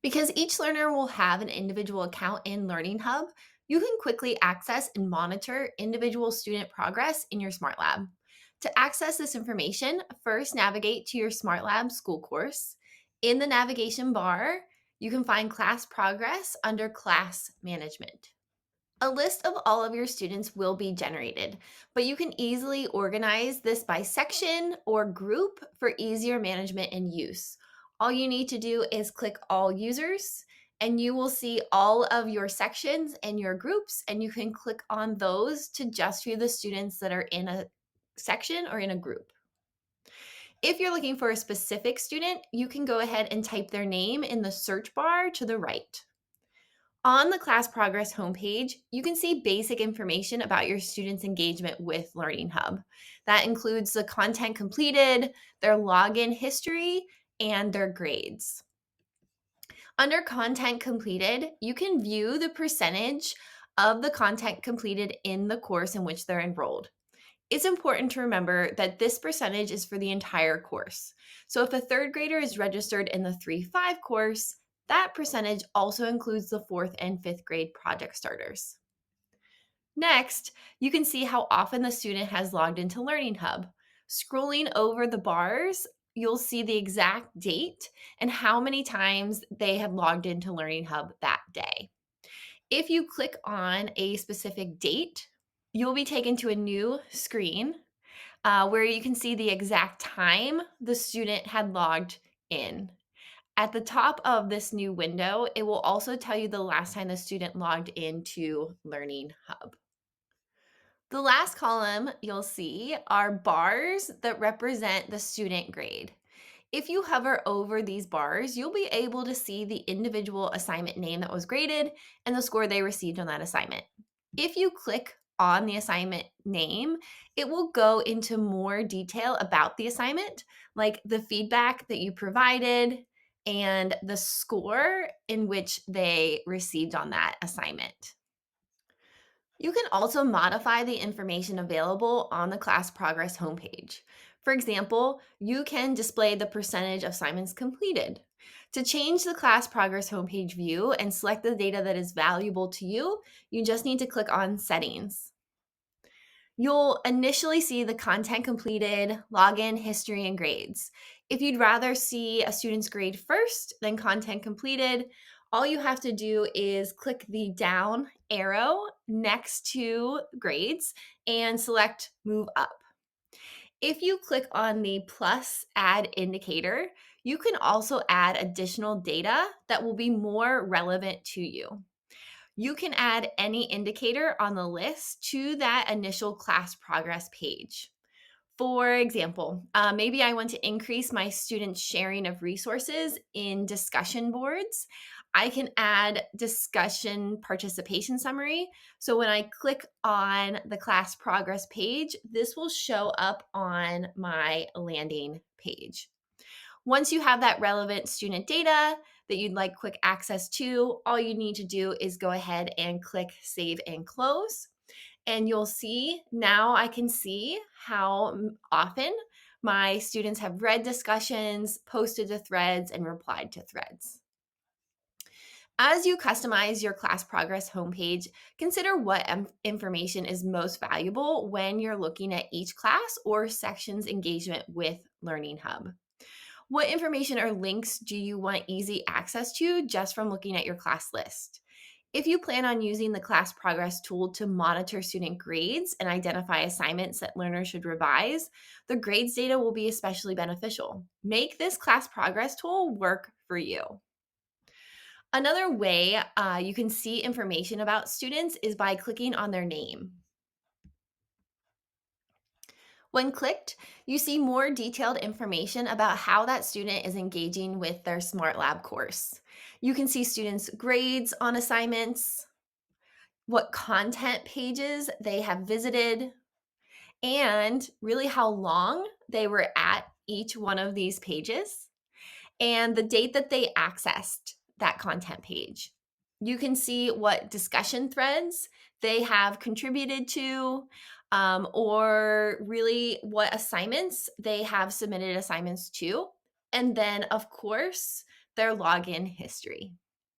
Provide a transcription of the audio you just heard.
Because each learner will have an individual account in Learning Hub, you can quickly access and monitor individual student progress in your Smart Lab. To access this information, first navigate to your Smart Lab school course. In the navigation bar, you can find class progress under class management. A list of all of your students will be generated, but you can easily organize this by section or group for easier management and use. All you need to do is click All Users, and you will see all of your sections and your groups, and you can click on those to just view the students that are in a section or in a group. If you're looking for a specific student, you can go ahead and type their name in the search bar to the right. On the Class Progress homepage, you can see basic information about your students' engagement with Learning Hub. That includes the content completed, their login history, and their grades. Under Content Completed, you can view the percentage of the content completed in the course in which they're enrolled. It's important to remember that this percentage is for the entire course. So if a third grader is registered in the 3-5 course, that percentage also includes the fourth and fifth grade project starters. Next, you can see how often the student has logged into Learning Hub. Scrolling over the bars, you'll see the exact date and how many times they have logged into Learning Hub that day. If you click on a specific date, you'll be taken to a new screen where you can see the exact time the student had logged in. At the top of this new window, it will also tell you the last time the student logged into Learning Hub. The last column you'll see are bars that represent the student grade. If you hover over these bars, you'll be able to see the individual assignment name that was graded and the score they received on that assignment. If you click on the assignment name, it will go into more detail about the assignment, like the feedback that you provided and the score in which they received on that assignment. You can also modify the information available on the Class Progress homepage. For example, you can display the percentage of assignments completed. To change the Class Progress homepage view and select the data that is valuable to you, you just need to click on Settings. You'll initially see the content completed, login, history, and grades. If you'd rather see a student's grade first, then content completed, all you have to do is click the down arrow next to grades and select Move Up. If you click on the plus add indicator, you can also add additional data that will be more relevant to you. You can add any indicator on the list to that initial class progress page. For example, maybe I want to increase my students' sharing of resources in discussion boards. I can add discussion participation summary. So when I click on the class progress page, this will show up on my landing page. Once you have that relevant student data that you'd like quick access to, all you need to do is go ahead and click Save and Close. And you'll see now I can see how often my students have read discussions, posted to threads, and replied to threads. As you customize your class progress homepage, consider what information is most valuable when you're looking at each class or section's engagement with Learning Hub. What information or links do you want easy access to just from looking at your class list? If you plan on using the class progress tool to monitor student grades and identify assignments that learners should revise, the grades data will be especially beneficial. Make this class progress tool work for you. Another way you can see information about students is by clicking on their name. When clicked, you see more detailed information about how that student is engaging with their Smart Lab course. You can see students' grades on assignments, what content pages they have visited, and really how long they were at each one of these pages, and the date that they accessed that content page. You can see what discussion threads they have contributed to, or really what assignments they have submitted assignments to. And then, of course, their login history.